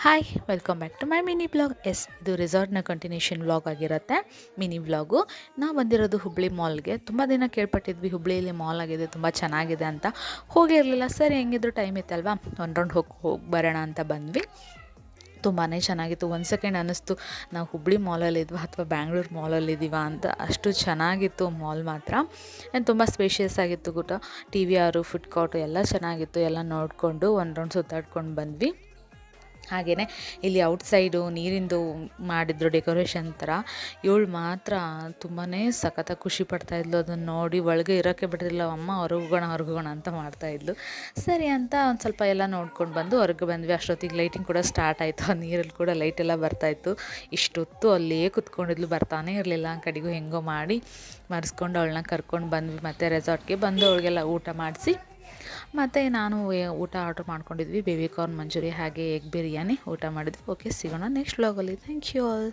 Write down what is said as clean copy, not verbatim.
Hi welcome back to my mini blog. ಇದು ರೆಸಾರ್ಟ್ನ continuation vlog ಆಗಿರುತ್ತೆ. ಮಿನಿ ವ್ಲಾಗು ನಾವು ಬಂದಿರೋದು ಹುಬ್ಳಿ ಮಾಲ್ಗೆ. ತುಂಬ ದಿನ ಕೇಳ್ಪಟ್ಟಿದ್ವಿ ಹುಬ್ಳಿಯಲ್ಲಿ ಮಾಲ್ ಆಗಿದೆ, ತುಂಬ ಚೆನ್ನಾಗಿದೆ ಅಂತ. ಹೋಗಿರಲಿಲ್ಲ, ಸರಿ ಹೆಂಗಿದ್ರು ಟೈಮ್ ಇತ್ತಲ್ವಾ, ಒಂದು ರೌಂಡ್ ಹೋಗಿ ಬರೋಣ ಅಂತ ಬಂದ್ವಿ. ತುಂಬಾ ಚೆನ್ನಾಗಿತ್ತು. ಒಂದು ಸೆಕೆಂಡ್ ಅನ್ನಿಸ್ತು ನಾವು ಹುಬ್ಳಿ ಮಾಲಲ್ಲಿದ್ವಾ ಅಥವಾ ಬ್ಯಾಂಗ್ಳೂರು ಮಾಲಲ್ಲಿದ್ದೀವಾ ಅಂತ. ಅಷ್ಟು ಚೆನ್ನಾಗಿತ್ತು ಮಾಲ್ ಮಾತ್ರ. ತುಂಬ ಸ್ಪೇಷಿಯಸ್ ಆಗಿತ್ತು. ಟಿ ವಿ ಆರು, ಫುಡ್ ಕೋರ್ಟು ಎಲ್ಲ ಚೆನ್ನಾಗಿತ್ತು. ಎಲ್ಲ ನೋಡಿಕೊಂಡು ಒಂದು ರೌಂಡ್ ಸುತ್ತಾಡ್ಕೊಂಡು ಬಂದ್ವಿ. ಹಾಗೆಯೇ ಇಲ್ಲಿ ಔಟ್ಸೈಡು ನೀರಿಂದು ಮಾಡಿದ್ರು ಡೆಕೋರೇಷನ್ ಥರ. ಇವಳು ಮಾತ್ರ ತುಂಬಾ ಸಖತ್ತಾಗಿ ಖುಷಿ ಪಡ್ತಾಯಿದ್ಲು ಅದನ್ನು ನೋಡಿ. ಒಳಗೆ ಇರೋಕ್ಕೆ ಬಿಟ್ಟಿರಲಿಲ್ಲ, ಅಮ್ಮ ಹೊರಗೋಗೋಣ ಅಂತ ಮಾಡ್ತಾಯಿದ್ಲು. ಸರಿ ಅಂತ ಒಂದು ಸ್ವಲ್ಪ ಎಲ್ಲ ನೋಡ್ಕೊಂಡು ಬಂದು ಹೊರಗೆ ಬಂದ್ವಿ. ಅಷ್ಟೊತ್ತಿಗೆ ಲೈಟಿಂಗ್ ಕೂಡ ಸ್ಟಾರ್ಟ್ ಆಯಿತು. ಆ ನೀರಲ್ಲಿ ಕೂಡ ಲೈಟೆಲ್ಲ ಬರ್ತಾಯಿತ್ತು. ಇಷ್ಟೊತ್ತು ಅಲ್ಲೇ ಕುತ್ಕೊಂಡಿದ್ಲು, ಬರ್ತಾನೆ ಇರಲಿಲ್ಲ. ಕಡೆಗೂ ಹೆಂಗೋ ಮಾಡಿ ಮರೆಸ್ಕೊಂಡು ಅವಳನ್ನ ಕರ್ಕೊಂಡು ಬಂದ್ವಿ. ಮತ್ತು ರೆಸಾರ್ಟ್ಗೆ ಬಂದು ಅವಳಿಗೆಲ್ಲ ಊಟ ಮಾಡಿಸಿ, ಮತ್ತು ನಾನು ಊಟ ಆರ್ಡ್ರ್ ಮಾಡ್ಕೊಂಡಿದ್ವಿ. ಬೇಬಿ ಕಾರ್ನ್ ಮಂಚೂರಿ ಹಾಗೆ ಎಗ್ ಬಿರಿಯಾನಿ ಊಟ ಮಾಡಿದ್ವಿ. ಓಕೆ, ಸಿಗೋಣ ನೆಕ್ಸ್ಟ್ ವ್ಲಾಗಲ್ಲಿ. Thank you all.